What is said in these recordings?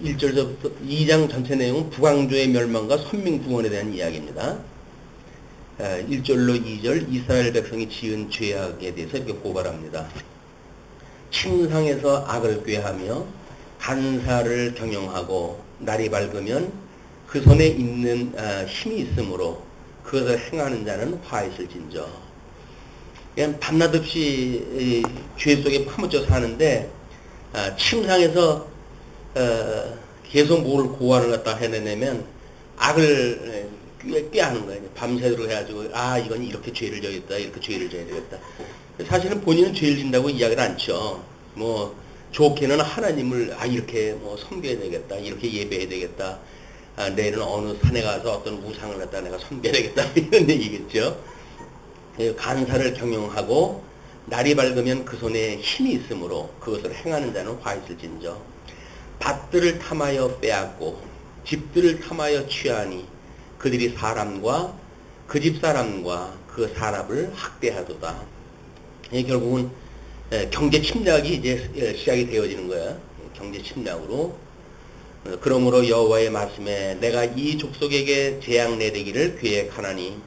1절서부터 2장 전체 내용은 북왕조의 멸망과 선민구원에 대한 이야기입니다. 1절로 2절 이스라엘 백성이 지은 죄악에 대해서 이렇게 고발합니다. 침상에서 악을 꾀하며 간사를 경영하고 날이 밝으면 그 손에 있는 힘이 있으므로 그것을 행하는 자는 화 있을진저. 그냥 밤낮 없이 죄 속에 파묻혀 사는데 침상에서 계속 뭘 고안을 갖다 해내면 악을 꾀하는 거예요. 밤새도록 해가지고 이건 이렇게 죄를 져야겠다, 이렇게 죄를 져야 되겠다. 사실은 본인은 죄를 진다고 이야기를 않죠. 뭐 좋게는 하나님을 이렇게 뭐 섬겨야 되겠다, 이렇게 예배해야 되겠다. 내일은 어느 산에 가서 어떤 우상을 갖다 내가 섬겨야 되겠다, 이런 얘기겠죠. 간사를 경영하고 날이 밝으면 그 손에 힘이 있으므로 그것을 행하는 자는 화 있을진저. 밭들을 탐하여 빼앗고 집들을 탐하여 취하니 그들이 사람과 그 집 사람과 그 사람을 학대하도다. 결국은 경제 침략이 이제 시작이 되어지는 거야. 경제 침략으로. 그러므로 여호와의 말씀에 내가 이 족속에게 재앙 내리기를 계획하나니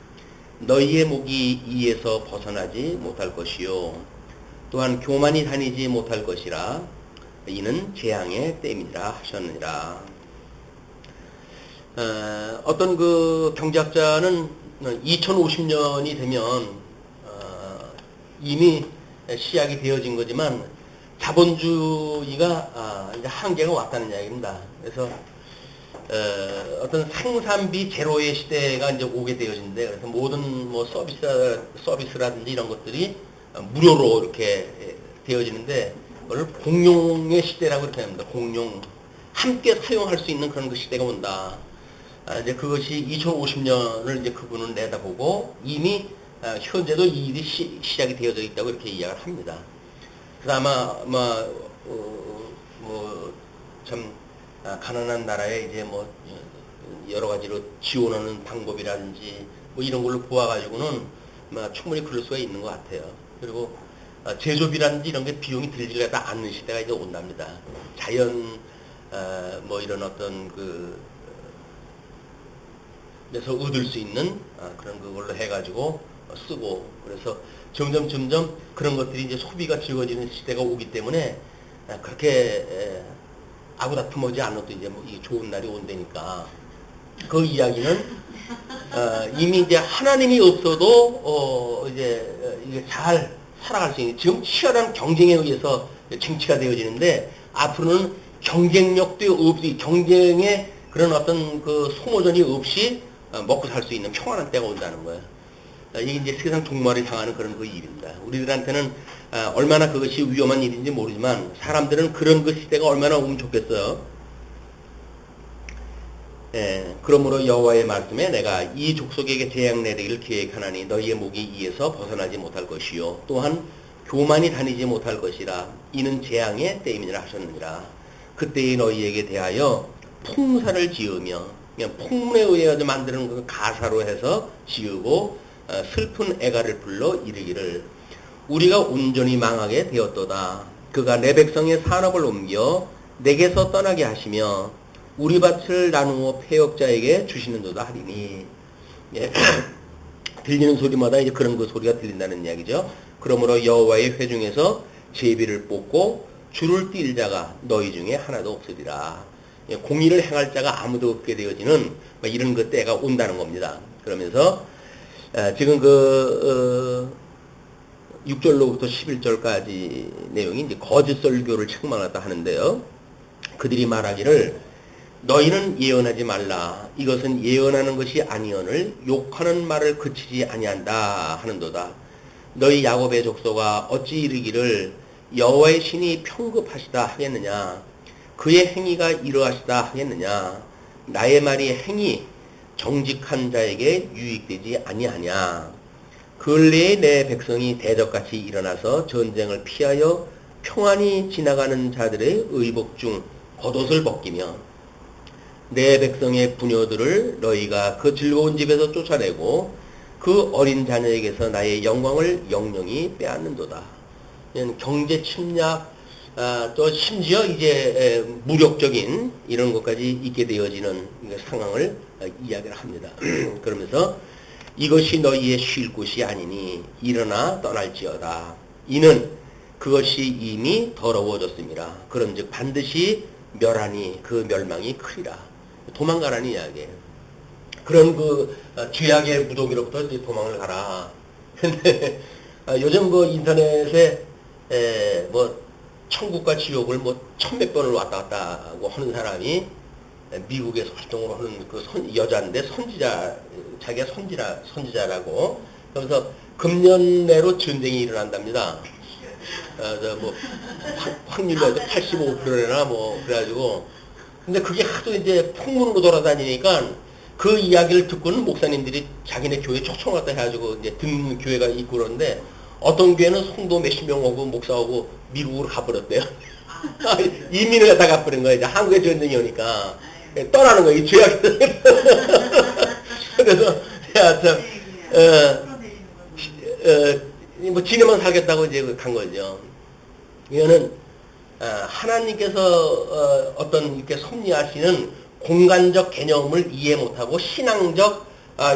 너희의 목이 이에서 벗어나지 못할 것이요 또한 교만이 다니지 못할 것이라. 이는 재앙의 때임이라 하셨느니라. 어떤 그 경제학자는 2050년이 되면 이미 시작이 되어진 거지만 자본주의가 이제 한계가 왔다는 이야기입니다. 그래서 어떤 생산비 제로의 시대가 이제 오게 되어진데, 그래서 모든 뭐 서비스라든지 이런 것들이 무료로 이렇게 되어지는데, 그걸 공용의 시대라고 이렇게 합니다. 공용, 함께 사용할 수 있는 그런 그 시대가 온다. 이제 그것이 2050년을 이제 그분은 내다보고 이미 현재도 이 일이 시작이 되어져 있다고 이렇게 이야기를 합니다. 그래서 아마 참 가난한 나라에 이제 뭐 여러 가지로 지원하는 방법이라든지 뭐 이런 걸로 보아가지고는 충분히 그럴 수가 있는 것 같아요. 그리고 제조비라든지 이런 게 비용이 들지가 않는 시대가 이제 온답니다. 자연 뭐 이런 어떤 그래서 얻을 수 있는 그런 그걸로 해가지고 쓰고, 그래서 점점 그런 것들이 이제 소비가 지워지는 시대가 오기 때문에 그렇게 아구다툼하지 않아도 이제 뭐 이 좋은 날이 온다니까. 그 이야기는 이미 이제 하나님이 없어도 이제 이게 잘 살아갈 수 있는, 지금 치열한 경쟁에 의해서 정치가 되어지는데 앞으로는 경쟁력도 없이, 경쟁의 그런 어떤 그 소모전이 없이 먹고 살 수 있는 평안한 때가 온다는 거예요. 이게 이제 세상 종말을 향하는 그런 그 일입니다. 우리들한테는 얼마나 그것이 위험한 일인지 모르지만 사람들은 그런 그 시대가 얼마나 오면 좋겠어요. 그러므로 여호와의 말씀에 내가 이 족속에게 재앙 내리기를 계획하나니 너희의 목이 이에서 벗어나지 못할 것이요 또한 교만이 다니지 못할 것이라. 이는 재앙의 때임이라 하셨느니라. 그때의 너희에게 대하여 풍사를 지으며, 그냥 풍문에 의해서 만드는 그 가사로 해서 지으고 슬픈 애가를 불러 이르기를 우리가 온전히 망하게 되었도다. 그가 내 백성의 산업을 옮겨 내게서 떠나게 하시며 우리 밭을 나누어 폐역자에게 주시는도다 하리니. 들리는 소리마다 이제 그런 그 소리가 들린다는 이야기죠. 그러므로 여호와의 회중에서 제비를 뽑고 줄을 띨 자가 너희 중에 하나도 없으리라. 공의를 행할 자가 아무도 없게 되어지는 이런 그 때가 온다는 겁니다. 그러면서 지금 6절로부터 11절까지 내용이 이제 거짓 설교를 책망하다 하는데요. 그들이 말하기를 너희는 예언하지 말라. 이것은 예언하는 것이 아니언을 욕하는 말을 그치지 아니한다 하는도다. 너희 야곱의 족속아 어찌 이르기를 여호와의 신이 평급하시다 하겠느냐. 그의 행위가 이러하시다 하겠느냐. 나의 말이 행위 정직한 자에게 유익되지 아니하냐. 근래에 내 백성이 대적같이 일어나서 전쟁을 피하여 평안히 지나가는 자들의 의복 중 겉옷을 벗기며 내 백성의 부녀들을 너희가 그 즐거운 집에서 쫓아내고 그 어린 자녀에게서 나의 영광을 영영히 빼앗는도다. 경제 침략, 또 심지어 이제 무력적인 이런 것까지 있게 되어지는 상황을 이야기를 합니다. 그러면서 이것이 너희의 쉴 곳이 아니니 일어나 떠날지어다. 이는 그것이 이미 더러워졌습니다. 그런즉 반드시 멸하니 그 멸망이 크리라. 도망가라는 이야기예요. 그런 그 죄악의 무더기로부터 이제 도망을 가라. 근데 요즘 그 인터넷에 뭐 천국과 지옥을 뭐 천몇 번을 왔다 갔다 하고 하는 사람이 미국에서 활동을 하는 그 여자인데 선지자, 자기가 선지자라고. 그러면서 금년 내로 전쟁이 일어난답니다. 뭐 확률이 85%나 뭐 그래가지고. 근데 그게 하도 이제 풍문으로 돌아다니니까 그 이야기를 듣고는 목사님들이 자기네 교회 초청을 갖다 해가지고 이제 듣는 교회가 있고 그러는데 어떤 교회는 성도 몇십 명 오고 목사하고 미국으로 가버렸대요. 이민을 갖다 가버린 거예요. 이제 한국에 전쟁이 오니까. 떠나는 거예요. 이 죄악. 그래서, 야, 참, 뭐, 지내만 살겠다고 이제 간 거죠. 이거는, 하나님께서 어떤 이렇게 섭리하시는 공간적 개념을 이해 못하고 신앙적,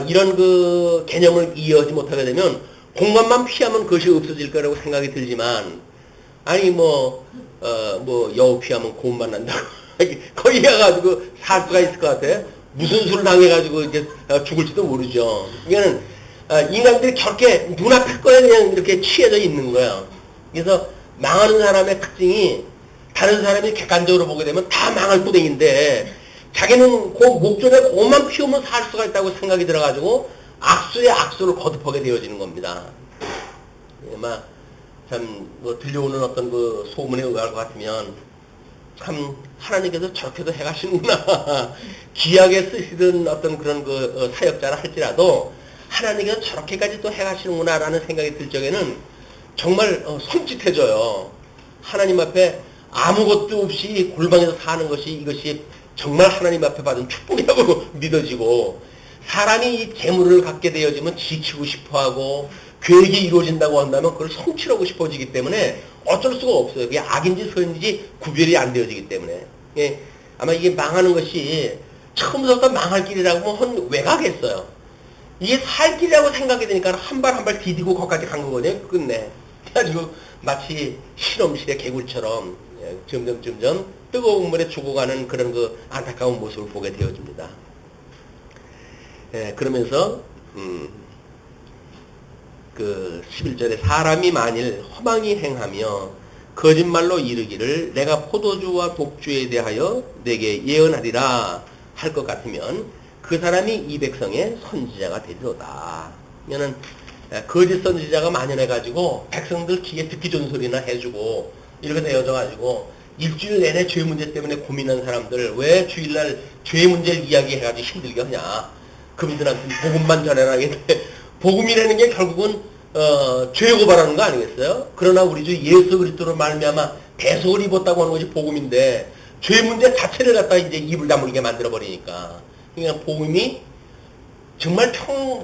이런 그 개념을 이해하지 못하게 되면 공간만 피하면 그것이 없어질 거라고 생각이 들지만, 아니, 뭐 여우 피하면 고운 만난다고. 거기 가가지고 살 수가 있을 것 같아요. 무슨 수를 당해가지고 이제 죽을지도 모르죠. 이거는 인간들이 저렇게 눈앞에 거에 그냥 이렇게 취해져 있는 거예요. 그래서 망하는 사람의 특징이 다른 사람이 객관적으로 보게 되면 다 망할 뿌댕인데 자기는 그 목전에 그것만 피우면 살 수가 있다고 생각이 들어가지고 악수에 악수를 거듭하게 되어지는 겁니다. 참, 뭐, 들려오는 어떤 그 소문에 의할 것 같으면, 참, 하나님께서 저렇게도 해가시는구나. 귀하게 쓰시던 어떤 그런 그 사역자라 할지라도, 하나님께서 저렇게까지 또 해가시는구나, 라는 생각이 들 적에는 정말 섬찟해져요. 하나님 앞에 아무것도 없이 골방에서 사는 것이 이것이 정말 하나님 앞에 받은 축복이라고 믿어지고, 사람이 이 재물을 갖게 되어지면 지키고 싶어 하고, 계획이 이루어진다고 한다면 그걸 성취하고 싶어지기 때문에 어쩔 수가 없어요. 그게 악인지 선인지 구별이 안 되어지기 때문에. 예, 아마 이게 망하는 것이 처음부터 망할 길이라고 하면 왜 가겠어요. 이게 살 길이라고 생각이 되니까 한 발 한 발 디디고 거기까지 간 거거든요. 끝내. 그래가지고 마치 실험실의 개굴처럼 점점 뜨거운 물에 죽어가는 그런 그 안타까운 모습을 보게 되어집니다. 예, 그러면서 그 11절에 사람이 만일 허망히 행하며 거짓말로 이르기를 내가 포도주와 독주에 대하여 내게 예언하리라 할 것 같으면 그 사람이 이 백성의 선지자가 되리로다. 그러면 거짓 선지자가 만연해가지고 백성들 귀에 듣기 좋은 소리나 해주고 이렇게 되어져가지고 일주일 내내 죄 문제 때문에 고민한 사람들 왜 주일날 죄 문제를 이야기해가지고 힘들게 하냐. 그분들한테 복음만 전해라겠는데 복음이라는 게 결국은 죄 고발하는 거 아니겠어요? 그러나 우리 주 예수 그리스도로 말미암아 대속을 입었다고 하는 것이 복음인데 죄 문제 자체를 갖다 이제 입을 다물게 만들어 버리니까 그냥 복음이 정말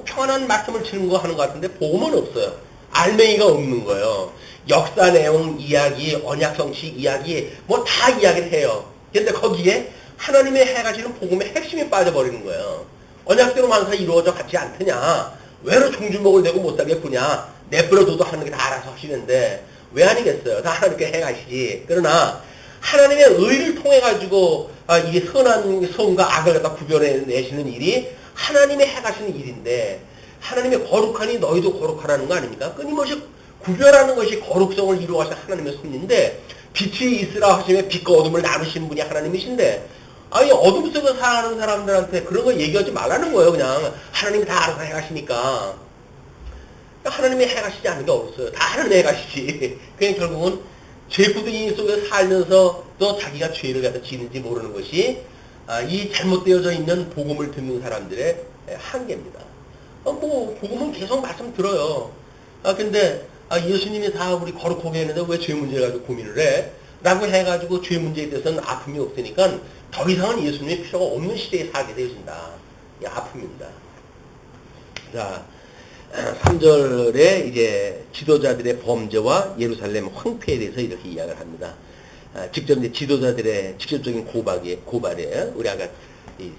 평안한 말씀을 증거하는 것 같은데 복음은 없어요. 알맹이가 없는 거예요. 역사 내용 이야기, 언약 성취 이야기 뭐 다 이야기를 해요. 근데 거기에 하나님의 해가시는 복음의 핵심이 빠져버리는 거예요. 언약대로 만사 이루어져 같지 않더냐. 왜로 종주목을 내고 못 살겠구냐. 내버려둬도 하는 게 다 알아서 하시는데 왜 아니겠어요. 다 하나님께 해가시지. 그러나 하나님의 의를 통해가지고 이게 선한 선과 악을 갖다 구별해내시는 일이 하나님의 해가시는 일인데 하나님의 거룩하니 너희도 거룩하라는 거 아닙니까? 끊임없이 구별하는 것이 거룩성을 이루어가신 하나님의 섭리인데 빛이 있으라 하시면 빛과 어둠을 나누시는 분이 하나님이신데 아니 어둠 속에 살아가는 사람들한테 그런 거 얘기하지 말라는 거예요. 그냥 하나님이 다 알아서 해가시니까 하나님이 해가시지 않는 게 없어요. 다 하나님이 해가시지. 그냥 결국은 죄구덩이 속에 살면서 또 자기가 죄를 갖다 지는지 모르는 것이 이 잘못되어져 있는 복음을 듣는 사람들의 한계입니다. 뭐 복음은 계속 말씀 들어요. 근데 예수님이 다 우리 거룩하게 했는데 왜 죄 문제를 가지고 고민을 해? 라고 해가지고 죄 문제에 대해서는 아픔이 없으니까 더 이상은 예수님의 필요가 없는 시대에 살게 되어진다. 이 아픔입니다. 자, 3절에 이제 지도자들의 범죄와 예루살렘 황폐에 대해서 이렇게 이야기를 합니다. 직접 이제 지도자들의 직접적인 고발이에요. 우리 아까 이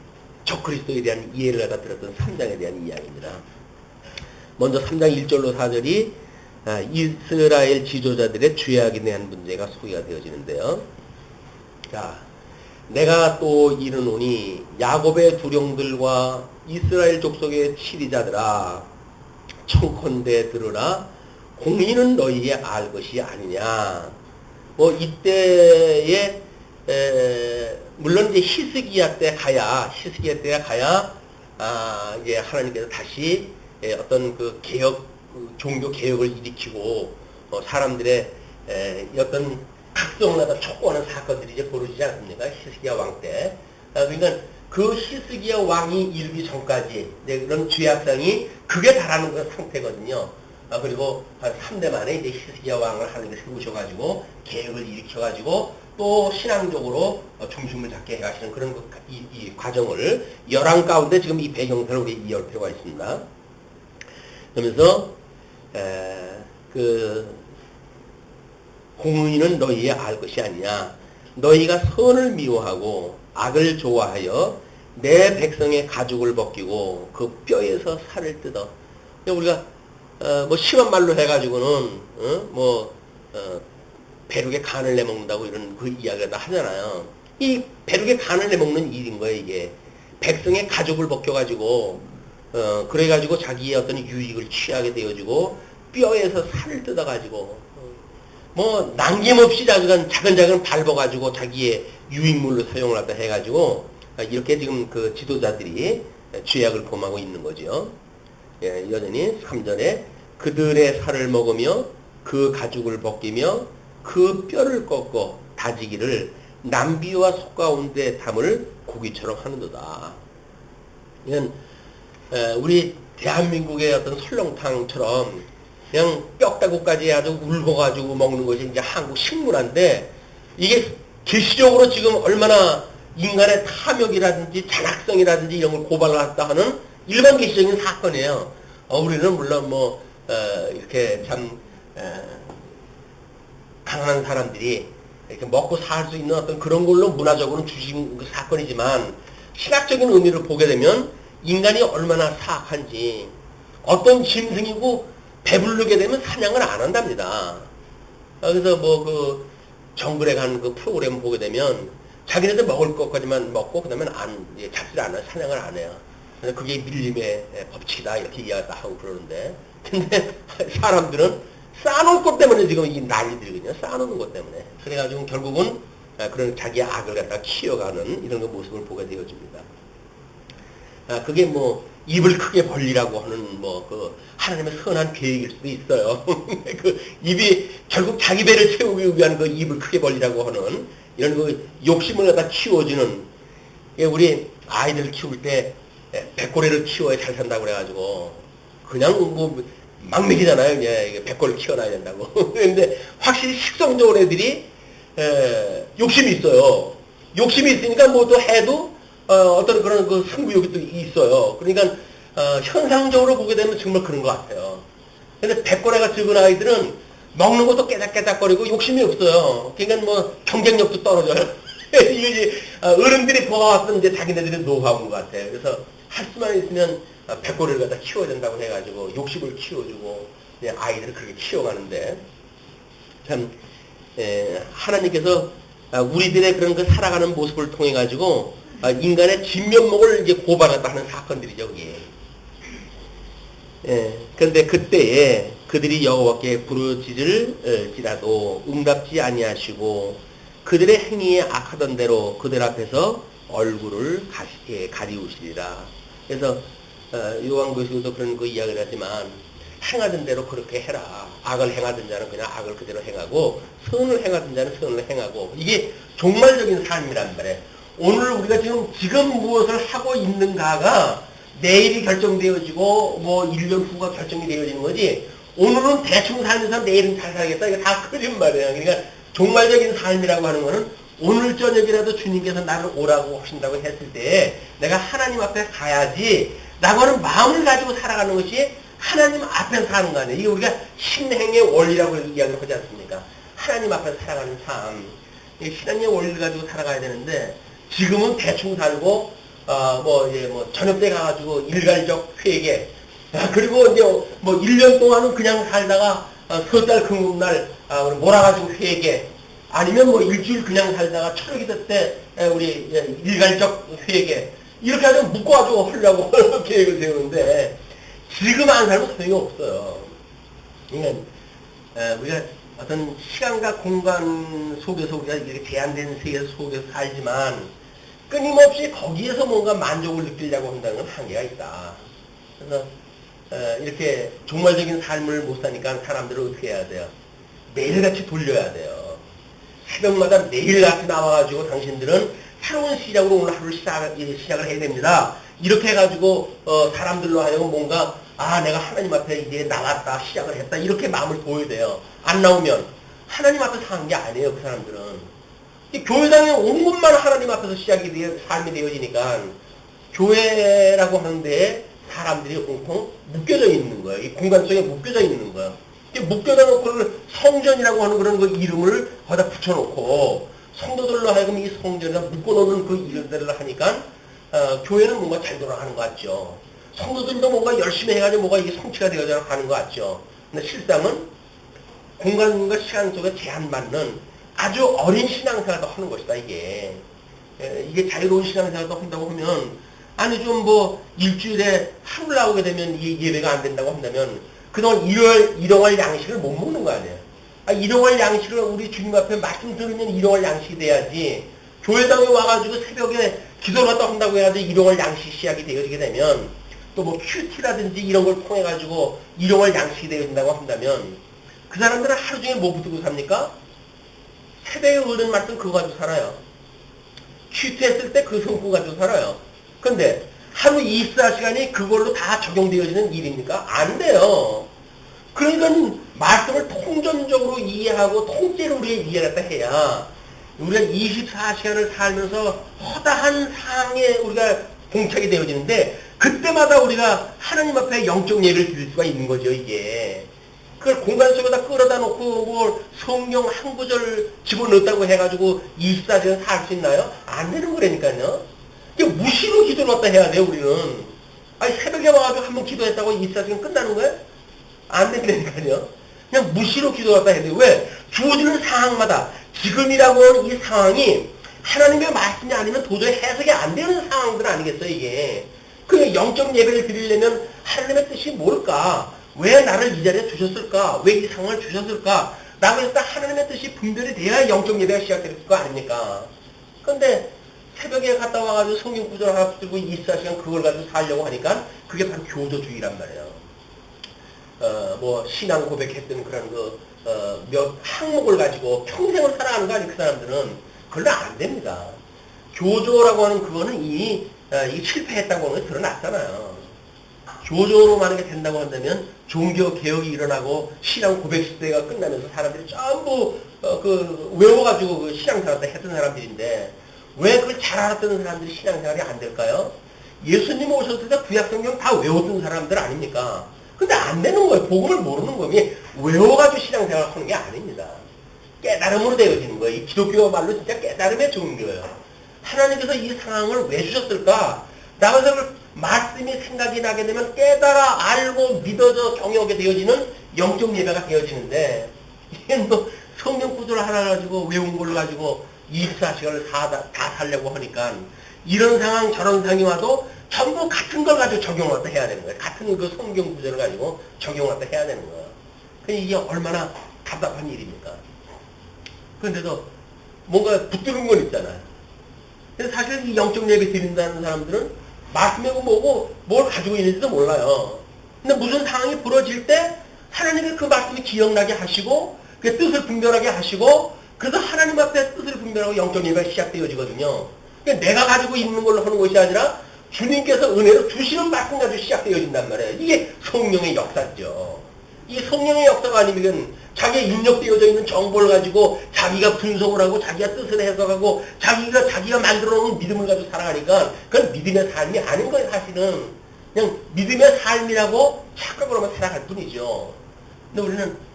적그리스도에 대한 이해를 갖다 들었던 3장에 대한 이야기입니다. 먼저 3장 1절로 4절이 이스라엘 지도자들의 죄악에 대한 문제가 소개가 되어지는데요. 자, 내가 또 이르노니 야곱의 두령들과 이스라엘 족속의 치리자들아, 청컨대 들으라. 공의는 너희의 알 것이 아니냐. 뭐 이때에 물론 이제 히스기야 때가 가야 이제 하나님께서 다시 어떤 그 개혁, 종교 개혁을 일으키고 사람들의 어떤 각성을 촉구하는 사건들이 이제 벌어지지 않습니까? 히스기야 왕 때. 그러니까 그 히스기야 왕이 이르기 전까지 그런 죄악상이 극에 달하는 상태거든요. 그리고 한 3대 만에 이제 히스기야 왕을 하나님께서 세우셔가지고 개혁을 일으켜가지고 또 신앙적으로 중심을 잡게 해가시는 그런 이 과정을 열왕 가운데 지금 이 배경사를 우리 이해할 필요가 있습니다. 그러면서 공의는 너희의 알 것이 아니냐. 너희가 선을 미워하고 악을 좋아하여 내 백성의 가죽을 벗기고 그 뼈에서 살을 뜯어. 우리가 뭐 심한 말로 해가지고는 배룩에 간을 내먹는다고 이런 그 이야기를 다 하잖아요. 이 배룩에 간을 내먹는 일인 거예요. 이게 백성의 가죽을 벗겨가지고 그래가지고 자기의 어떤 유익을 취하게 되어지고 뼈에서 살을 뜯어가지고 뭐 남김없이 자근자근 밟아가지고 자기의 유익물로 사용을 하다 해가지고 이렇게 지금 그 지도자들이 죄악을 범하고 있는 거죠. 예, 여전히 3절에 그들의 살을 먹으며 그 가죽을 벗기며 그 뼈를 꺾어 다지기를 남비와 속 가운데 담을 고기처럼 하는도다. 이건 우리 대한민국의 어떤 설렁탕처럼 그냥 뼈다구까지 아주 울고가지고 먹는 것이 이제 한국 식문화인데, 이게 계시적으로 지금 얼마나 인간의 탐욕이라든지 잔악성이라든지 이런 걸 고발했다 하는 일반 계시적인 사건이에요. 우리는 물론 이렇게 참 가난한 사람들이 이렇게 먹고 살 수 있는 어떤 그런 걸로 문화적으로는 주신 그 사건이지만, 신학적인 의미를 보게 되면 인간이 얼마나 사악한지, 어떤 짐승이고 배부르게 되면 사냥을 안 한답니다. 그래서 그 정글에 가는 그 프로그램 보게 되면 자기네들 먹을 것까지만 먹고 그다음에 잡지를 않아요. 사냥을 안 해요. 그래서 그게 밀림의 법칙이다 이렇게 이야기하고 그러는데, 근데 사람들은 쌓아놓을 것 때문에 지금 이 난리들이거든요. 쌓아놓는 것 때문에. 그래가지고 결국은 그런 자기의 악을 갖다 키워가는 이런 그 모습을 보게 되어집니다. 그게 입을 크게 벌리라고 하는 그 하나님의 선한 계획일 수도 있어요. 그 입이 결국 자기 배를 채우기 위한 그 입을 크게 벌리라고 하는 이런 그 욕심을 갖다 키워주는, 우리 아이들 키울 때 백골애를 키워야 잘 산다고 그래가지고 그냥 막 먹이잖아요. 이제 백골을 키워놔야 된다고. 근데 확실히 식성적으로 애들이 욕심이 있어요. 욕심이 있으니까 또 해도 어떤 그런 그 승부욕이 또 있어요. 그러니까 현상적으로 보게 되면 정말 그런 것 같아요. 근데 백골애가 적은 아이들은 먹는 것도 깨작깨작거리고 욕심이 없어요. 그러니까 경쟁력도 떨어져요. 이게 어른들이 보아왔던 이제 자기네들의 노하우인 것 같아요. 그래서 할 수만 있으면 백골을 갖다 키워야 된다고 해가지고 욕심을 키워주고 그냥 아이들을 그렇게 키워가는데, 참 하나님께서 우리들의 그런 그 살아가는 모습을 통해 가지고 인간의 진면목을 이제 고발했다 하는 사건들이죠, 그게. 그런데 그때에 그들이 여호와께 부르짖을지라도 응답지 아니하시고 그들의 행위에 악하던 대로 그들 앞에서 얼굴을 가리우시리라. 그래서 요한계시록도 그런 그 이야기를 하지만, 행하던 대로 그렇게 해라. 악을 행하던 자는 그냥 악을 그대로 행하고 선을 행하던 자는 선을 행하고, 이게 종말적인 삶이란 말이에요. 오늘 우리가 지금 무엇을 하고 있는가가 내일이 결정되어지고 1년 후가 결정이 되어지는 거지, 오늘은 대충 살면서 내일은 잘 살겠다, 이거 다 거짓말이에요. 그러니까 종말적인 삶이라고 하는 거는 오늘 저녁이라도 주님께서 나를 오라고 하신다고 했을 때 내가 하나님 앞에 가야지 라고 하는 마음을 가지고 살아가는 것이 하나님 앞에서 사는 거 아니에요. 이게 우리가 신행의 원리라고 이야기를 하지 않습니까? 하나님 앞에서 살아가는 삶. 신앙의 원리를 가지고 살아가야 되는데, 지금은 대충 살고, 저녁 때 가가지고 일괄적 회개, 그리고 이제 뭐 1년 동안은 그냥 살다가, 석 달 금음날, 몰아가지고 회개, 아니면 뭐 일주일 그냥 살다가 철기도 때, 우리 일괄적 회개, 이렇게 해서 묶어가지고 하려고 계획을 세우는데, 지금 안 살면 소용이 없어요. 그러니까, 우리가 어떤 시간과 공간 속에서 우리가 이렇게 제한된 세계 속에서 살지만, 끊임없이 거기에서 뭔가 만족을 느끼려고 한다는 건 한계가 있다. 그래서, 이렇게 종말적인 삶을 못 사니까 사람들은 어떻게 해야 돼요? 매일같이 돌려야 돼요. 새벽마다 매일같이 나와가지고 당신들은 새로운 시작으로 오늘 하루를 시작을 해야 됩니다. 이렇게 해가지고, 사람들로 하여금 뭔가, 내가 하나님 앞에 이제 나왔다, 시작을 했다, 이렇게 마음을 보여야 돼요. 안 나오면, 하나님 앞에 사는 게 아니에요, 그 사람들은. 교회당에 온 것만 하나님 앞에서 삶이 되어지니까, 교회라고 하는데 사람들이 온통 묶여져 있는 거예요. 이 공간 속에 묶여져 있는 거예요. 묶여져 놓고 성전이라고 하는 그런 그 이름을 거기다 붙여놓고, 성도들로 하여금 이 성전에다 묶어놓는 그 이름들을 하니까, 교회는 뭔가 잘 돌아가는 것 같죠. 성도들도 뭔가 열심히 해가지고 뭐가 이게 성취가 되어져 가는 것 같죠. 근데 실상은 공간과 시간 속에 제한받는 아주 어린 신앙생활도 하는 것이다, 이게. 이게 자유로운 신앙생활도 한다고 하면, 아니, 좀 일주일에 하루 나오게 되면 이 예배가 안 된다고 한다면, 그동안 일용할 양식을 못 먹는 거 아니에요. 일용할 양식을 우리 주님 앞에 말씀 들으면 일용할 양식이 돼야지, 교회당에 와가지고 새벽에 기도를 갖다 한다고 해야지 일용할 양식 시작이 되어지게 되면, 또 큐티라든지 이런 걸 통해가지고 일용할 양식이 되어진다고 한다면, 그 사람들은 하루 종일 뭐 붙들고 삽니까? 새벽에 얻은 말씀 그거 가지고 살아요. 큐티 했을 때 그 성품 가지고 살아요. 근데 하루 24시간이 그걸로 다 적용되어지는 일입니까? 안 돼요. 그러니까 말씀을 통전적으로 이해하고 통째로 우리가 이해를 했다 해야 우리가 24시간을 살면서 허다한 상황에 우리가 봉착이 되어지는데, 그때마다 우리가 하나님 앞에 영적 예배를 드릴 수가 있는 거죠, 이게. 그걸 공간 속에다 끌어다 놓고 성경 한 구절 집어넣었다고 해가지고 24시간 살 수 있나요? 안 되는 거라니까요. 이게 무시로 기도를 갖다 해야 돼요, 우리는. 새벽에 와가지고 한번 기도했다고 24시간 끝나는 거예요? 안 된다니까요. 그냥 무시로 기도 갖다 해야 돼요. 왜? 주어지는 상황마다 지금이라고 하는 이 상황이 하나님의 말씀이 아니면 도저히 해석이 안 되는 상황들 아니겠어요, 이게. 그 영적 예배를 드리려면 하나님의 뜻이 뭘까? 왜 나를 이 자리에 두셨을까? 왜 이 상황을 주셨을까? 라고 해서 하나님의 뜻이 분별이 돼야 영적 예배가 시작될 거 아닙니까? 근데 새벽에 갔다 와가지고 성경 구절 하나 붙들고 24시간 그걸 가지고 살려고 하니까 그게 바로 교도주의란 말이에요. 신앙 고백했던 그런 몇 항목을 가지고 평생을 살아가는 거 아니, 그 사람들은. 그걸로 안 됩니다. 교조라고 하는 그거는 이게 실패했다고 하는 게 드러났잖아요. 교조로 만약에 된다고 한다면 종교 개혁이 일어나고 신앙 고백 시대가 끝나면서 사람들이 전부 외워가지고 그 신앙생활을 했던 사람들인데, 왜 그걸 잘 알았던 사람들이 신앙생활이 안 될까요? 예수님 오셨을 때 구약성경 다 외웠던 사람들 아닙니까? 근데 안 되는 거예요. 복음을 모르는 거예요. 외워가지고 신앙생활 하는 게 아닙니다. 깨달음으로 되어지는 거예요. 이 기독교 말로 진짜 깨달음의 종교예요. 하나님께서 이 상황을 왜 주셨을까? 나가서 말씀이 생각이 나게 되면 깨달아 알고 믿어져 경영하게 되어지는 영적 예배가 되어지는데, 이게 성경 구절 하나 가지고 외운 걸로 가지고 24시간을 다 살려고 하니까 이런 상황 저런 상황이 와도 전부 같은 걸 가지고 적용을 해야 되는 거예요. 같은 그 성경 구절을 가지고 적용을 해야 되는 거예요. 이게 얼마나 답답한 일입니까? 그런데도 뭔가 붙드는 건 있잖아요. 근데 사실 이 영적 예배 드린다는 사람들은 말씀이고 뭐고 뭘 가지고 있는지도 몰라요. 근데 무슨 상황이 벌어질 때 하나님의 그 말씀이 기억나게 하시고 그 뜻을 분별하게 하시고, 그래서 하나님 앞에 뜻을 분별하고 영적 예배가 시작되어지거든요. 그러니까 내가 가지고 있는 걸로 하는 것이 아니라 주님께서 은혜로 주시는 말씀 가지고 시작되어진단 말이에요. 이게 성령의 역사죠. 이 성령의 역사가 아니면 자기의 입력되어져 있는 정보를 가지고 자기가 분석을 하고 자기가 뜻을 해석하고 자기가 만들어 놓은 믿음을 가지고 살아가니까 그건 믿음의 삶이 아닌 거예요, 사실은. 그냥 믿음의 삶이라고 착각으로만 살아갈 뿐이죠. 근데 우리는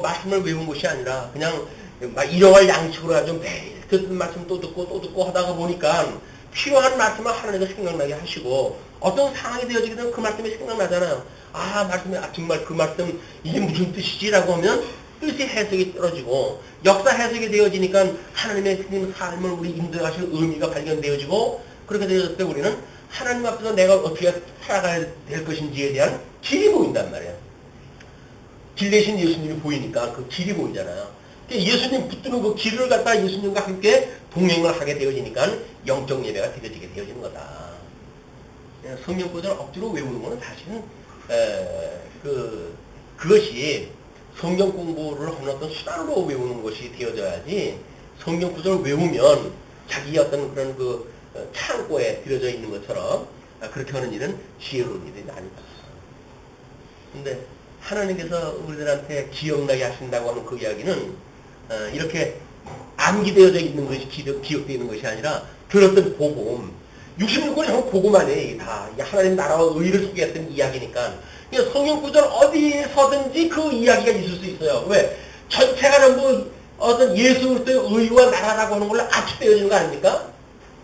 말씀을 외운 것이 아니라 그냥 막 일용할 양식으로 아주 매일 듣는 말씀 또 듣고 하다가 보니까 필요한 말씀을 하나님께서 생각나게 하시고 어떤 상황이 되어지게 되면 그 말씀이 생각나잖아요. 말씀이 정말 그 말씀 이게 무슨 뜻이지라고 하면 뜻이 해석이 떨어지고 역사 해석이 되어지니까 하나님의 삶을 우리 인도하실 의미가 발견되어지고 그렇게 되었을 때 우리는 하나님 앞에서 내가 어떻게 살아가야 될 것인지에 대한 길이 보인단 말이에요. 길 대신 예수님이 보이니까 그 길이 보이잖아요. 예수님 붙드는 그 길을 갖다 예수님과 함께 동행을 하게 되어지니까 영적 예배가 드려지게 되어지는 거다. 성경 구절을 억지로 외우는 것은 사실은 그것이 성경 공부를 하는 어떤 수단으로 외우는 것이 되어져야지 성경 구절을 외우면 자기의 어떤 그런 창고에 들여져 있는 것처럼 그렇게 하는 일은 지혜로운 일이 아니다. 근데 하나님께서 우리들한테 기억나게 하신다고 하는 그 이야기는 이렇게 암기되어져 있는 것이 기억되어 있는 것이 아니라 들었던 복음 66권이 전부 복음 아니에요. 다 하나님 나라와 의를 소개했던 이야기니까 성경 구절 어디에서든지 그 이야기가 있을 수 있어요. 왜? 전체가 전부 어떤 예수 그리스도의 의와 나라라고 하는 걸로 압축되어지는 거 아닙니까?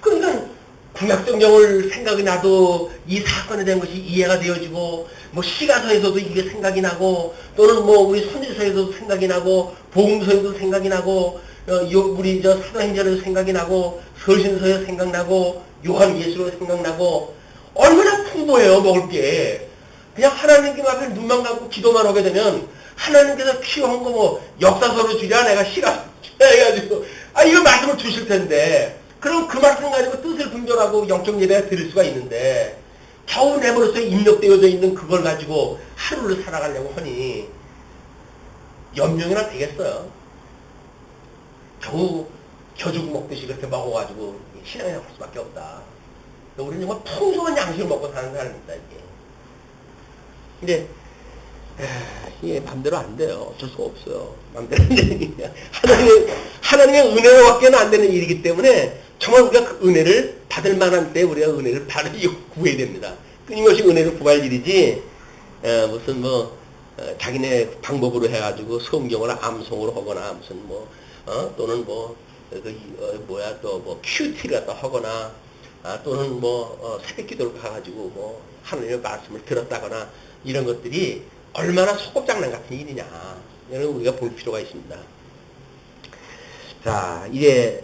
그러니까 구약성경을 생각이 나도 이 사건에 대한 것이 이해가 되어지고 뭐 시가서에서도 이게 생각이 나고 또는 뭐 우리 선지서에서도 생각이 나고 복음서에도 생각이 나고 우리 사도행전에도 생각이 나고 서신서에 생각나고 요한계시록에 생각나고 얼마나 풍부해요. 먹을 게. 그냥 하나님께 앞에 눈만 감고 기도만 하게 되면 하나님께서 필요한 거 뭐 역사서로 주랴 내가 시간 해가지고 이거 말씀을 주실 텐데 그럼 그 말씀 가지고 뜻을 분별하고 영적 예배가 드릴 수가 있는데 겨우 내 머릿속에 입력되어져 있는 그걸 가지고 하루를 살아가려고 하니 연명이나 되겠어요. 겨우 겨죽 먹듯이 그렇게 먹어가지고 신앙이 할 수밖에 없다. 우리는 정말 풍성한 양식을 먹고 사는 사람입니다. 이게. 근데 이게 맘대로 안 돼요. 어쩔 수가 없어요. 맘대로 안 되는 일이야. 하나님의 은혜로밖에는 안 되는 일이기 때문에 정말 우리가 그 은혜를 받을 만한 때 우리가 은혜를 바르게 구해야 됩니다. 끊임없이 은혜를 구할 일이지 무슨 자기네 방법으로 해가지고 성경을 암송으로 하거나 무슨 또는 큐티를 갖다 하거나 또는 새벽기도를 가가지고 하나님의 말씀을 들었다거나 이런 것들이 얼마나 소꿉장난 같은 일이냐 이런 우리가 볼 필요가 있습니다. 자, 이제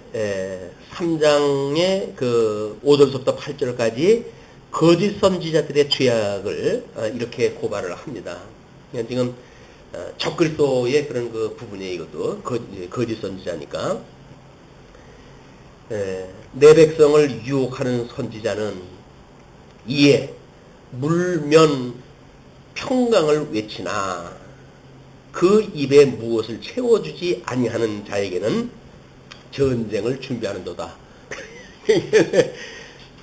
3장의 5절부터 8절까지 거짓 선지자들의 죄악을 이렇게 고발을 합니다. 지금 적그리스도의 그런 부분이에요. 이것도 거짓 선지자니까 내 백성을 유혹하는 선지자는 이에 물면 평강을 외치나 그 입에 무엇을 채워주지 아니하는 자에게는 전쟁을 준비하는도다.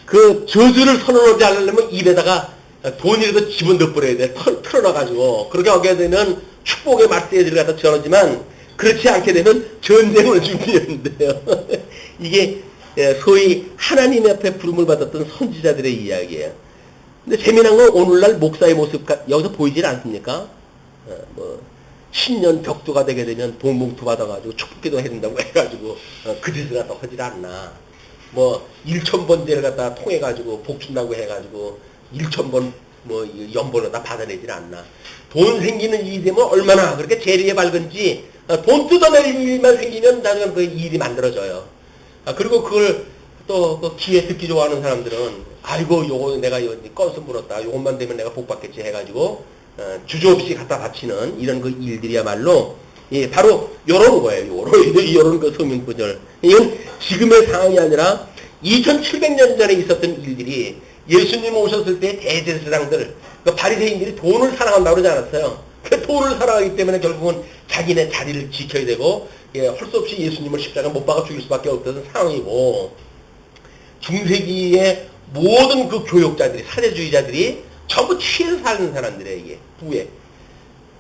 그 저주를 선언하지 않으려면 입에다가 돈이라도 집어넣어버려야 돼. 털어놔가지고. 그렇게 하게 되면 축복의 말세들을 갖다 전하지만 그렇지 않게 되면 전쟁을 준비하는데요. 이게 소위 하나님 앞에 부름을 받았던 선지자들의 이야기예요. 근데 재미난 건 오늘날 목사의 모습 여기서 보이질 않습니까? 신년 벽두가 되게 되면 봉봉투 받아가지고 축복기도 해준다고 해가지고 그 짓을 갖다 하질 않나. 1,000번째를 갖다 통해가지고 복준다고 해가지고 1,000번 연번을 다 받아내질 않나. 돈 생기는 일이 되면 얼마나 그렇게 재리에 밝은지 돈 뜯어낼 일만 생기면 나는 그 일이 만들어져요. 그리고 그걸 또 기회 듣기 좋아하는 사람들은 아이고 요거 내가 건수 물었다 요것만 되면 내가 복 받겠지 해가지고 주저없이 갖다 바치는 이런 일들이야말로 바로 요런 거예요. 요런 성경 구절. 이건 지금의 상황이 아니라 2700년 전에 있었던 일들이 예수님 오셨을 때 대제사장들 바리새인들이 돈을 사랑한다고 그러지 않았어요. 그 돈을 사랑하기 때문에 결국은 자기네 자리를 지켜야 되고 할 수 없이 예수님을 십자가 못 박아 죽일 수밖에 없던 상황이고 중세기의 모든 그 교역자들이 사제주의자들이 전부 취해서 사는 사람들이에요. 이게 부에.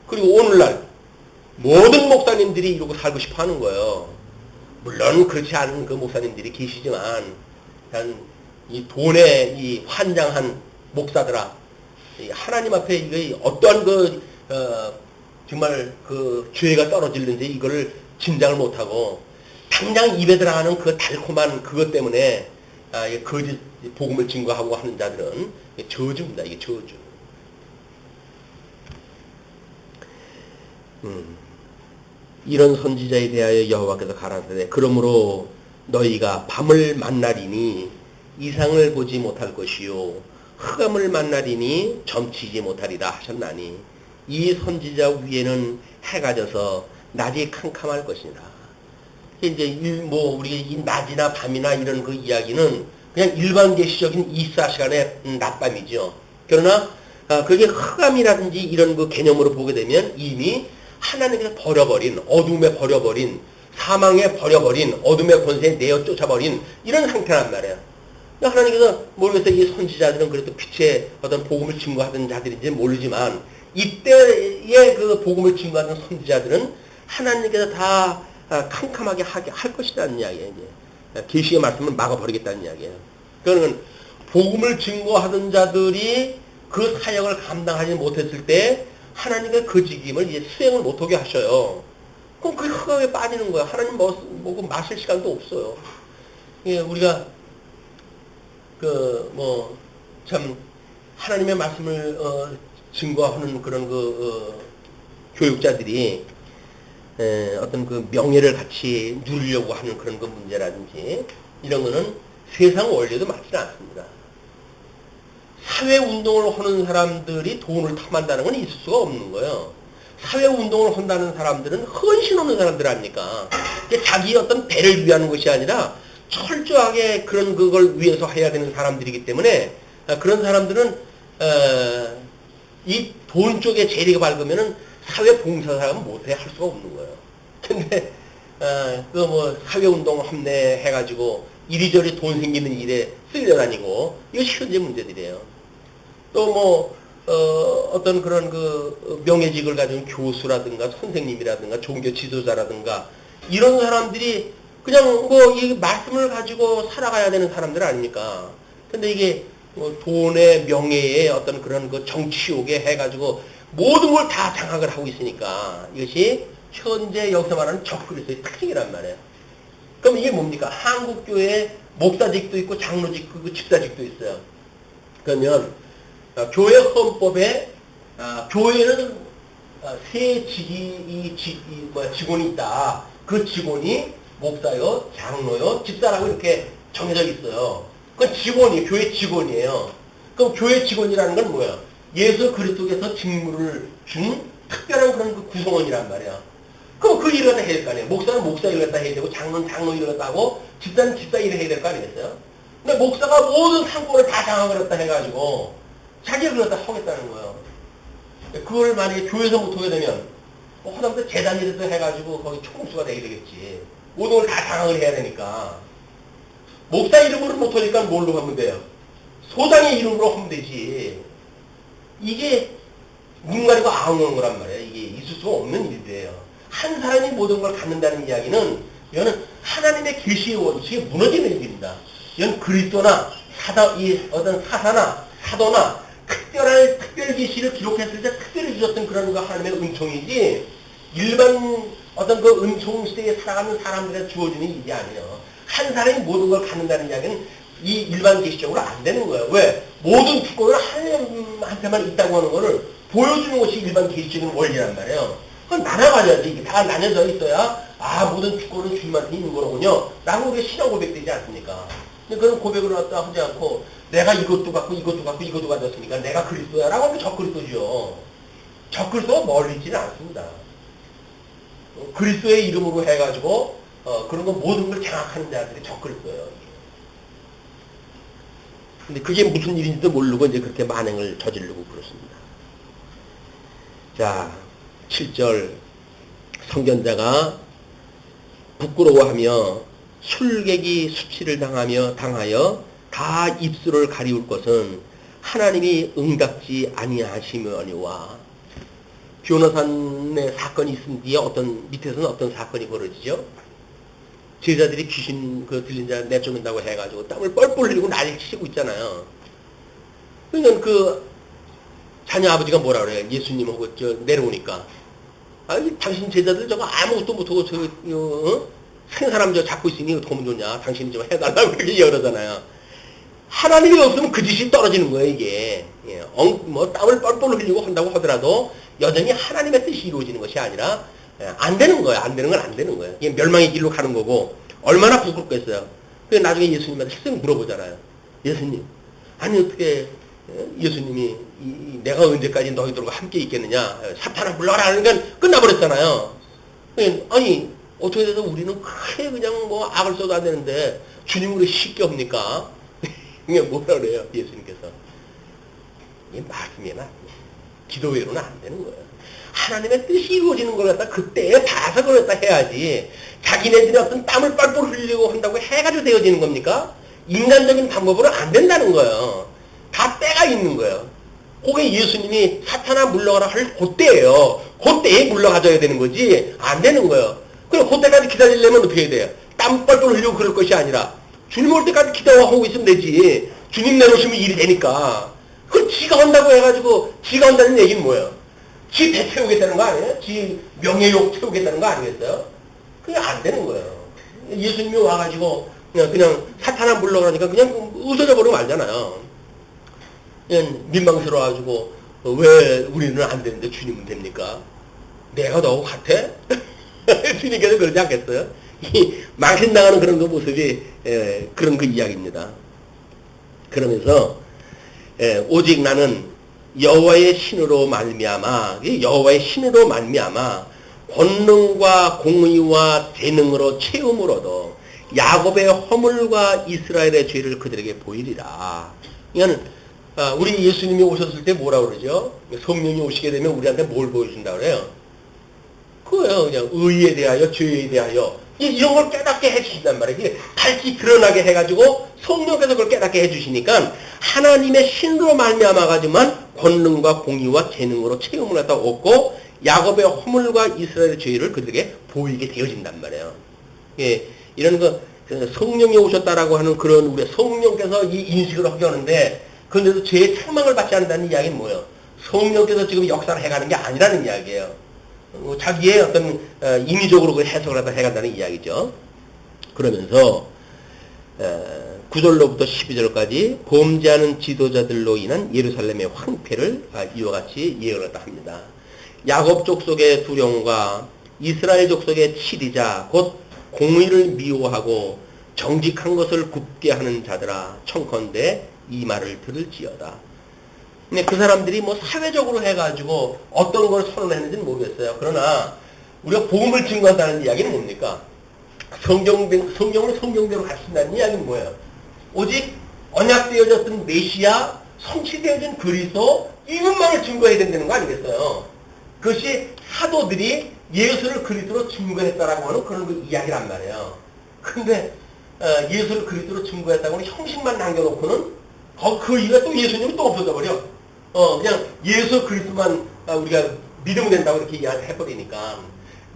그리고 오늘날 모든 목사님들이 이러고 살고 싶어 하는 거예요. 물론 그렇지 않은 그 목사님들이 계시지만 이 돈에 이 환장한 목사들아 하나님 앞에 이거 어떠한 정말 죄가 떨어지는지 이거를 짐작을 못하고 당장 입에 들어가는 그 달콤한 그것 때문에 이게 거짓 복음을 증거하고 하는 자들은 저주입니다. 이게 저주. 이런 선지자에 대하여 여호와께서 가라사대 그러므로 너희가 밤을 만나리니 이상을 보지 못할 것이요 흑암을 만나리니 점치지 못하리라 하셨나니 이 선지자 위에는 해가 져서 낮이 캄캄할 것이니라. 이제 우리 이 낮이나 밤이나 이런 그 이야기는 그냥 일반 계시적인 24시간의 낮밤이죠. 그러나 그게 흑암이라든지 이런 그 개념으로 보게 되면 이미 하나님께서 버려버린 어둠에 버려버린 사망에 버려버린 어둠의 권세에 내어 쫓아버린 이런 상태란 말이에요. 하나님께서 모르겠어요. 이 선지자들은 그래도 빛의 어떤 복음을 증거하던 자들인지 모르지만 이때의 그 복음을 증거하는 선지자들은 하나님께서 다 캄캄하게 할 것이라는 이야기예요. 계시의 말씀을 막아버리겠다는 이야기예요. 그러면 복음을 증거하던 자들이 그 사역을 감당하지 못했을 때 하나님의 그 직임을 이제 수행을 못하게 하셔요. 그럼 그 흑암에 빠지는 거야. 하나님 먹고 마실 시간도 없어요. 예, 우리가 참 하나님의 말씀을 증거하는 그런 교육자들이 어떤 그 명예를 같이 누리려고 하는 그런 그 문제라든지 이런 거는 세상 원리도 맞지는 않습니다. 사회운동을 하는 사람들이 돈을 탐한다는 건 있을 수가 없는 거예요. 사회운동을 한다는 사람들은 헌신 없는 사람들 아닙니까? 자기 어떤 배를 위하는 것이 아니라 철저하게 그걸 위해서 해야 되는 사람들이기 때문에 그런 사람들은 이 돈 쪽에 재리가 밝으면은 사회 봉사사는 못해 할 수가 없는 거예요. 근데 사회운동 합내 해가지고 이리저리 돈 생기는 일에 쓸려다니고 이것이 현재 문제들이에요. 또 어떤 그런 명예직을 가진 교수라든가 선생님이라든가 종교 지도자라든가 이런 사람들이 그냥 이 말씀을 가지고 살아가야 되는 사람들 아닙니까? 근데 이게 돈의 명예의 어떤 그런 정치욕에 해가지고 모든 걸 다 장악을 하고 있으니까 이것이 현재 여기서 말하는 적그리스도의 특징이란 말이에요. 그럼 이게 뭡니까? 한국교회에 목사직도 있고 장로직도 있고 집사직도 있어요. 그러면 교회 헌법에 교회는 세 직원이 있다. 그 직원이 목사요, 장로요, 집사라고 이렇게 정해져 있어요. 그건 직원이 교회 직원이에요. 그럼 교회 직원이라는 건 뭐야? 예수 그리스도께서 직무를 준 특별한 그런 그 구성원이란 말이야. 그럼 그 일을 갖다 해야 될 거 아니에요. 목사는 목사 일을 갖다 해야 되고 장로는 장로 일을 갖다 하고 집사는 집사 일을 해야 될 거 아니겠어요? 근데 목사가 모든 상권을 다 장악을 갖다 해가지고 자기가 그걸 갖다 하겠다는 거예요. 그걸 만약에 교회에서 못하게 되면 하다못해 재단 일을 또 해가지고 거기 총수가 되게 되겠지. 모든 걸 다 장악을 해야 되니까. 목사 이름으로 못하니까 뭘로 하면 돼요? 소장의 이름으로 하면 되지. 이게 눈 가리고 아웅하는 거란 말이에요. 이게 있을 수가 없는 일이에요. 한 사람이 모든 걸 갖는다는 이야기는 이거는 하나님의 계시의 원칙에 무너지는 일입니다. 이건 그리스도나 어떤 사사나 사도나 특별 계시를 기록했을 때 특별히 주셨던 그런 하나님의 은총이지 일반 어떤 그 은총 시대에 살아가는 사람들에 주어지는 일이 아니에요. 한 사람이 모든 걸 갖는다는 이야기는 이 일반 계시적으로 안 되는 거예요. 왜? 모든 주권을 하나님한테만 있다고 하는 거를 보여주는 것이 일반 계시적인 원리란 말이에요. 그건 나눠가져야지. 이게 다 나눠져 있어야 모든 주권은 주님한테 있는 거로군요. 라고 우리가 신앙 고백되지 않습니까? 근데 그런 고백을 갖다 하지 않고 내가 이것도 갖고 이것도 갖고 이것도 가졌으니까 내가 그리스도야 라고 하면 적그리스도죠. 적그리스도가 멀리 있지는 않습니다. 그리스도의 이름으로 해가지고 그런 거 모든 걸 장악하는 자들이 적그리스도예요. 근데 그게 무슨 일인지도 모르고 이제 그렇게 만행을 저지르고 그렇습니다. 자, 7절 성견자가 부끄러워하며 술객이 수치를 당하여 다 입술을 가리울 것은 하나님이 응답지 아니하시며니와 변호사의 사건이 있은 뒤에 밑에서는 어떤 사건이 벌어지죠? 제자들이 귀신 들린 자 내쫓는다고 해가지고 땀을 뻘뻘 흘리고 난리를 치고 있잖아요. 그러니까 자녀 아버지가 뭐라 그래요? 예수님하고 내려오니까 아니, 당신 제자들 저거 아무것도 못하고 생사람 저 잡고 있으니 어떻게 하면 좋냐. 당신이 좀 해달라고 그렇게 얘기하잖아요. 하나님이 없으면 그 짓이 떨어지는 거예요, 이게. 예, 뭐 땀을 뻘뻘 흘리고 한다고 하더라도 여전히 하나님의 뜻이 이루어지는 것이 아니라 안 되는 거예요. 안 되는 건 안 되는 거예요. 이게 멸망의 길로 가는 거고 얼마나 부끄럽겠어요. 그래서 나중에 예수님한테 실컷 물어보잖아요. 예수님, 아니 어떻게 예수님이 내가 언제까지 너희들과 함께 있겠느냐. 사탄아 물러가라 하니까 끝나버렸잖아요. 아니 어떻게 돼서 우리는 크게 그냥 뭐 악을 써도 안 되는데 주님 우리 쉽게 합니까? 이게 뭐라 그래요 예수님께서. 이게 말씀이나 기도 외로는 안 되는 거예요. 하나님의 뜻이 이루어지는 걸 갖다 그때에 봐서 그걸 갖다 해야지. 자기네들이 어떤 땀을 뻘뻘 흘리려고 한다고 해가지고 되어지는 겁니까? 인간적인 방법으로는 안 된다는 거예요. 다 때가 있는 거예요. 그게 예수님이 사탄아 물러가라 할 그때예요. 그때에 물러가줘야 되는 거지 안 되는 거예요. 그럼 그때까지 기다리려면 어떻게 해야 돼요? 땀 뻘뻘 흘리고 그럴 것이 아니라 주님 올 때까지 기다려하고 있으면 되지. 주님 내놓으시면 일이 되니까. 그걸 지가 한다고 해가지고 지가 한다는 얘기는 뭐예요? 지 배 채우겠다는 거 아니에요? 지 명예욕 채우겠다는 거 아니겠어요? 그게 안 되는 거예요. 예수님이 와가지고 그냥 사탄아 물러가니까 그냥 웃어져 버리고 말잖아요. 그냥 민망스러워가지고 왜 우리는 안 되는데 주님은 됩니까? 내가 너하고 같아? 주님께서 그러지 않겠어요? 이 망신당하는 그런 그 모습이 그런 그 이야기입니다. 그러면서 오직 나는 여호와의 신으로 말미암아 여호와의 신으로 말미암아 권능과 공의와 재능으로 채움으로도 야곱의 허물과 이스라엘의 죄를 그들에게 보이리라. 이거는 우리 예수님이 오셨을 때 뭐라 그러죠? 성령이 오시게 되면 우리한테 뭘 보여준다 그래요? 그거예요. 그냥 의에 대하여 죄에 대하여 이런 걸 깨닫게 해주신단 말이에요. 갈기 드러나게 해가지고 성령께서 그걸 깨닫게 해주시니까 하나님의 신으로 말미암아가지만 권능과 공의와 재능으로 체험을 갖다 얻고 야곱의 허물과 이스라엘의 죄를 그들에게 보이게 되어진단 말이에요. 예, 이런 성령이 오셨다라고 하는 그런 우리 성령께서 이 인식을 하게 하는데 그런데도 죄의 책망을 받지 않는다는 이야기는 뭐예요? 성령께서 지금 역사를 해가는 게 아니라는 이야기예요. 자기의 어떤 임의적으로 그 해석을 하다 해간다는 이야기죠. 그러면서 9절로부터 12절까지 범죄하는 지도자들로 인한 예루살렘의 황폐를 이와 같이 예언을 합니다. 야곱 족속의 두려움과 이스라엘 족속의 치리자 곧 공의를 미워하고 정직한 것을 굽게 하는 자들아 청컨대 이 말을 들을지어다. 근데 그 사람들이 뭐 사회적으로 해가지고 어떤 걸 선언했는지는 모르겠어요. 그러나 우리가 복음을 증거한다는 이야기는 뭡니까? 성경을 성경대로 가르친다는 이야기는 뭐예요? 오직 언약되어졌던 메시아, 성취되어진 그리스도 이것만을 증거해야 된다는 거 아니겠어요? 그것이 사도들이 예수를 그리스도로 증거했다라고 하는 그런 그 이야기란 말이에요. 근데 예수를 그리스도로 증거했다고 하는 형식만 남겨놓고는 그 이유가 또 예수님이 또 없어져 버려. 그냥 예수 그리스도만 우리가 믿으면 된다고 이렇게 이야기해버리니까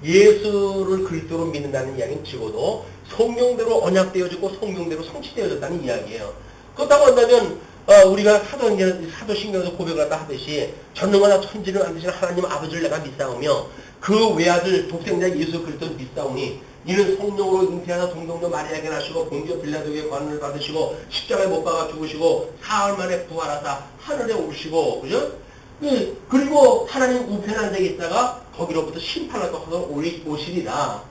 예수를 그리스도로 믿는다는 이야기는 적어도 성경대로 언약되어지고 성경대로 성취되어졌다는 이야기예요. 그렇다고 한다면 우리가 사도신경에서 고백을 하다 하듯이 전능하나 천지를 만드신 하나님 아버지를 내가 믿사오며 그 외아들 독생자 예수 그리스도를 믿사오니 이는 성령으로 잉태하사 동정녀 마리아에게 나시고 본디오 빌라도에게 관을 받으시고 십자가에 못 박아 죽으시고 사흘 만에 부활하사 하늘에 오르시고 그죠? 그리고 하나님 우편에 앉아 있다가 거기로부터 심판을 떠서 오시리라.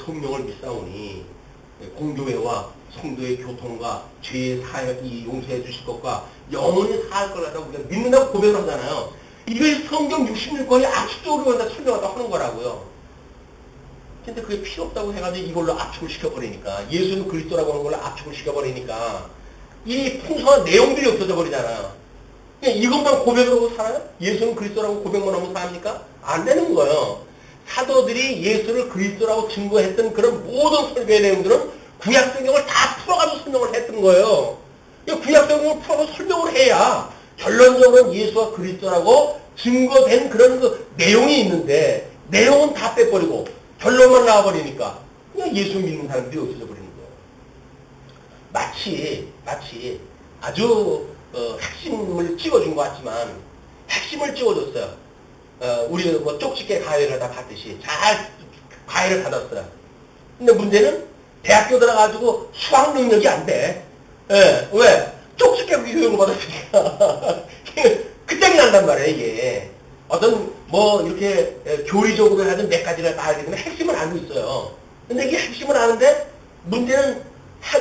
성령을 믿사오니 공교회와 성도의 교통과 죄의 사역이 용서해 주실 것과 영원히 사할 걸 갖다 우리가 믿는다고 고백을 하잖아요. 이게 성경 66권이 압축적으로 갖다 설명하다 하는 거라고요. 근데 그게 필요 없다고 해가지고 이걸로 압축을 시켜버리니까 예수는 그리스도라고 하는 걸로 압축을 시켜버리니까 이 풍성한 내용들이 없어져 버리잖아요. 그냥 이것만 고백을 하고 살아요? 예수는 그리스도라고 고백만 하면 삽니까? 안 되는 거예요. 사도들이 예수를 그리스도라고 증거했던 그런 모든 설교의 내용들은 구약성경을 다 풀어가지고 설명을 했던 거예요. 구약성경을 풀어서 설명을 해야 결론적으로 예수가 그리스도라고 증거된 그런 그 내용이 있는데 내용은 다 빼버리고 결론만 나와버리니까 그냥 예수 믿는 사람들이 없어져 버리는 거예요. 마치 아주 핵심을 찍어준 것 같지만 핵심을 찍어줬어요. 우리 뭐 쪽집게 가해를 다 받듯이 잘 가해를 받았어요. 근데 문제는 대학교 들어가지고 수학 능력이 안 돼. 예, 왜? 쪽집게 교육을 받았으니까. 그때이 난단 말이에요, 이게. 어떤, 뭐, 이렇게, 교리적으로 하든 몇 가지를 다 알게 되면 핵심을 알고 있어요. 근데 이게 핵심을 아는데, 문제는,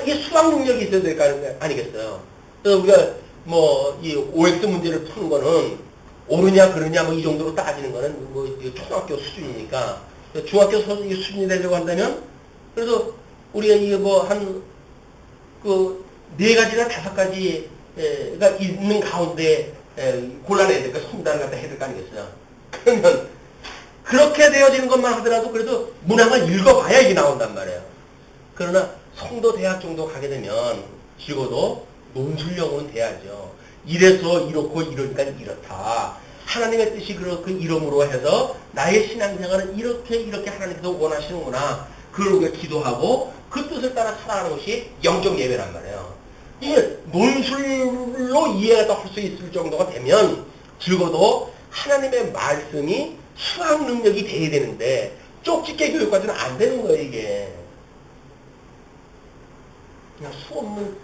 이게 수학 능력이 있어야 될 거 아니겠어요. 그래서 우리가, 뭐, 이 OX 문제를 푸는 거는, 옳으냐, 그르냐, 뭐, 이 정도로 따지는 거는, 뭐, 초등학교 수준이니까, 중학교 수준이 되려고 한다면, 그래서, 우리가 이게 뭐, 네 가지나 5가지가 있는 가운데 골라내야 될까? 성단을 갖다 해야 될 거 아니겠어요? 그러면 그렇게 되어지는 것만 하더라도 그래도 문항을 읽어봐야 이게 나온단 말이에요. 그러나 성도 대학 정도 가게 되면 적어도 논술력은 돼야죠. 이래서 이렇고 이러니까 이렇다. 하나님의 뜻이 그 이름으로 해서 나의 신앙생활은 이렇게 하나님께서 원하시는구나. 그걸 우리가 기도하고 그 뜻을 따라 살아가는 것이 영적 예배란 말이에요. 이게 논술로 이해가 할 수 있을 정도가 되면 적어도 하나님의 말씀이 수학 능력이 돼야 되는데 쪽집게 교육까지는 안 되는 거예요, 이게. 그냥 수없는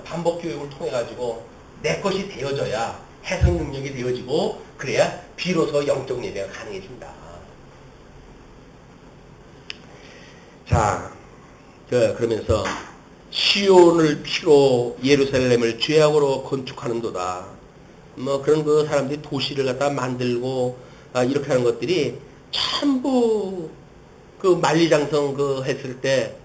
반복 교육을 통해 가지고 내 것이 되어져야 해석 능력이 되어지고 그래야 비로소 영적 예배가 가능해진다. 자, 그러면서 시온을 피로 예루살렘을 죄악으로 건축하는도다. 뭐 그런 그 사람들이 도시를 갖다 만들고 이렇게 하는 것들이 전부 그 만리장성 그 했을 때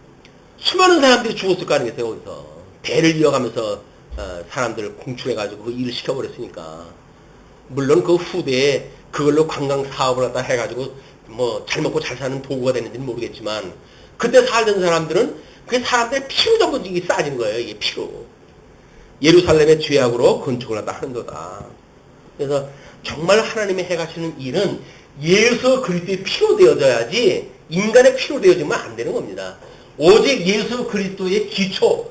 수많은 사람들이 죽었을 거 아니겠어요. 거기서 대를 이어가면서 사람들을 공출해가지고 그 일을 시켜버렸으니까. 물론 그 후대에 그걸로 관광 사업을 갖다 해가지고 뭐 잘 먹고 잘 사는 도구가 됐는지는 모르겠지만 그때 살던 사람들은 그 사람들의 피로 전부 이게 쌓아진 거예요. 이게 피로. 예루살렘의 죄악으로 건축을 하다 하는 거다. 그래서 정말 하나님이 해가시는 일은 예수 그리스도의 피로 되어져야지 인간의 피로 되어지면 안 되는 겁니다. 오직 예수 그리스도의 기초,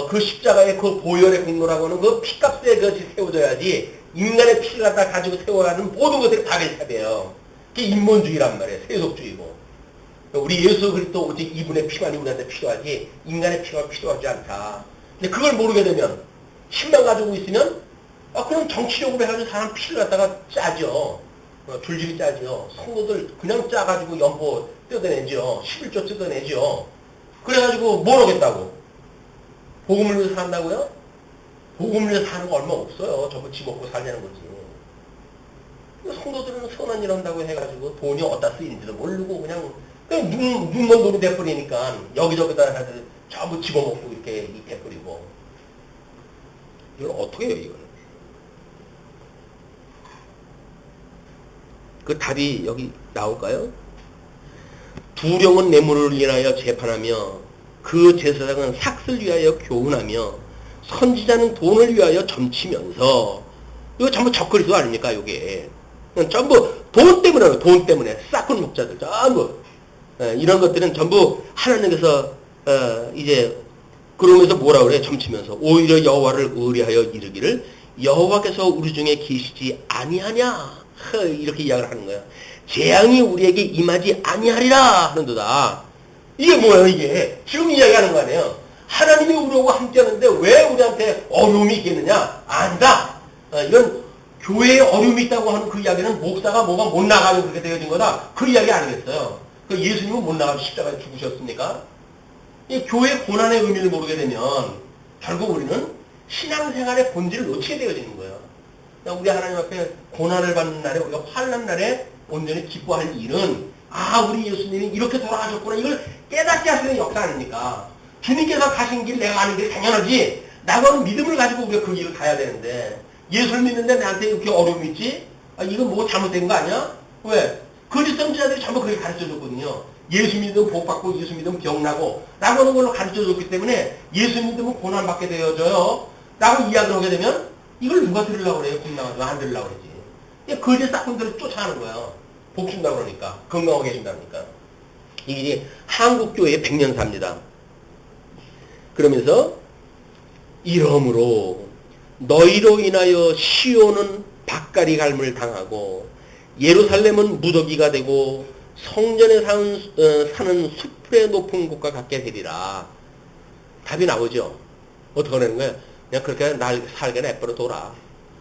그 십자가의 그 보혈의 공로라고 하는 그 피값에 그것이 세워져야지 인간의 피를 갖다 가지고 세워야 하는 모든 것들이 다 결합해요. 그게 인본주의란 말이에요. 세속주의고. 우리 예수 그리스도 오직 이분의 피만이 우리한테 필요하지 인간의 피가 필요하지 않다. 근데 그걸 모르게 되면 힘만 가지고 있으면 그럼 정치적으로 해가지고 사람 피를 갖다가 짜죠. 줄줄이 짜죠. 성도들 그냥 짜가지고 연보 뜯어내죠. 11조 뜯어내죠. 그래가지고 뭘 하겠다고? 복음을 위해서 산다고요? 복음을 위해서 사는 거 얼마 없어요. 전부 집 먹고 살자는 거지. 성도들은 선한 일 한다고 해가지고 돈이 어디다 쓰이는지도 모르고 그냥 눈먼 돈이 돼버리니까 여기저기다 하여튼 전부 집어먹고 이렇게 돼버리고. 이걸 어떻게 해요, 이거는? 그 답이 여기 나올까요? 두령은 뇌물을 인하여 재판하며 그 제사장은 삭슬 위하여 교훈하며 선지자는 돈을 위하여 점치면서 이거 전부 적그리스도 아닙니까, 이게? 전부 돈 때문에, 돈 때문에 싹군 목자들 전부 이런 것들은 전부 하나님께서 이제 그러면서 뭐라 그래? 점치면서 오히려 여호와를 의뢰하여 이르기를 여호와께서 우리 중에 계시지 아니하냐? 이렇게 이야기를 하는 거야. 재앙이 우리에게 임하지 아니하리라 하는도다. 이게 뭐예요, 이게? 지금 이야기하는 거 아니에요? 하나님이 우리하고 함께 하는데 왜 우리한테 어려움이 있겠느냐? 아니다. 이건 교회에 어려움이 있다고 하는 그 이야기는 목사가 뭐가 못 나가고 그렇게 되어진 거다. 그 이야기 아니겠어요? 그 예수님은 못 나가서 십자가에 죽으셨습니까? 이 교회 고난의 의미를 모르게 되면 결국 우리는 신앙생활의 본질을 놓치게 되어지는 거예요. 우리 하나님 앞에 고난을 받는 날에, 우리가 환난 날에 온전히 기뻐할 일은 우리 예수님이 이렇게 돌아가셨구나. 이걸 깨닫게 하시는 역사 아닙니까? 주님께서 가신 길 내가 가는 게 당연하지. 나고는 믿음을 가지고 우리가 그 길을 가야 되는데 예수를 믿는데 나한테 이렇게 어려움이 있지? 이건 뭐 잘못된 거 아니야? 왜? 거짓 선지자들이 전부 그렇게 가르쳐줬거든요. 예수 믿으면 복받고 예수 믿으면 병나고 라고 하는 걸로 가르쳐줬기 때문에 예수 믿으면 고난받게 되어져요. 라고 이야기를 하게 되면 이걸 누가 들으려고 그래요? 겁나가지고 안 들으려고 그러지. 거짓 사건들을 쫓아가는 거예요. 복 준다고 그러니까. 건강하게 해준다니까. 이게 한국교회의 백년사입니다. 그러면서 이러므로 너희로 인하여 시온은 밭갈이 갈물 당하고 예루살렘은 무더기가 되고 성전에 사는 숲의 높은 곳과 같게 되리라. 답이 나오죠. 어떻게 하는 거야? 그냥 그렇게 날 살게 내버려 둬라.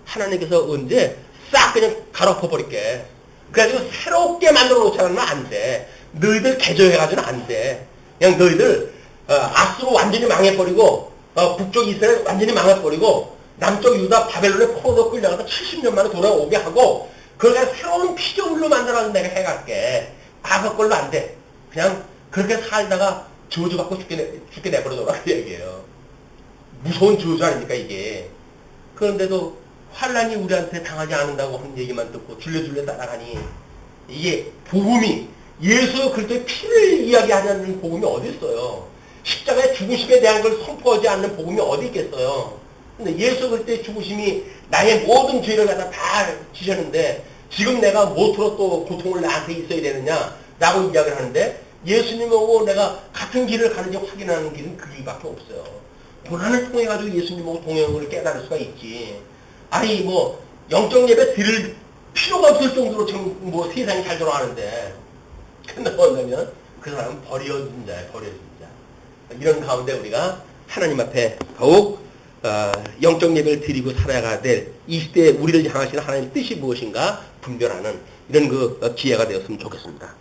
하나님께서 언제 싹 그냥 갈아엎어 버릴게. 그래가지고 새롭게 만들어 놓자면 안 돼. 너희들 개조해가지고는 안 돼. 그냥 너희들 아스로 완전히 망해버리고 북쪽 이스라엘 완전히 망해버리고 남쪽 유다 바벨론에 포로로 끌려가서 70년 만에 돌아오게 하고 그걸 새로운 피조물로 만들어서 내가 해갈게. 과거 걸로 안 돼. 그냥 그렇게 살다가 저주받고 죽게 내버려둬라 그 얘기예요. 무서운 저주 아닙니까 이게. 그런데도 환란이 우리한테 당하지 않는다고 하는 얘기만 듣고 줄레줄레 따라가니 이게 복음이 예수 그리스도의 피를 이야기하지 않는 복음이 어디 있어요. 십자가의 죽으심에 대한 걸 선포하지 않는 복음이 어디 있겠어요. 근데 예수 그리스도의 죽으심이 나의 모든 죄를 갖다 다 지셨는데 지금 내가 무엇으로 또 고통을 나한테 있어야 되느냐 라고 이야기를 하는데 예수님하고 내가 같은 길을 가는지 확인하는 길은 그 길밖에 없어요. 고난을 통해 가지고 예수님하고 동행을 깨달을 수가 있지. 아니 뭐 영적 예배 드릴 필요가 없을 정도로 지금 뭐 세상이 잘 돌아가는데 끝나고 나면 그 사람은 버려진 자야. 버려진 자. 이런 가운데 우리가 하나님 앞에 더욱 영적 예배를 드리고 살아가야 될 이 시대에 우리를 향하시는 하나님의 뜻이 무엇인가 분별하는 이런 그 기회가 되었으면 좋겠습니다.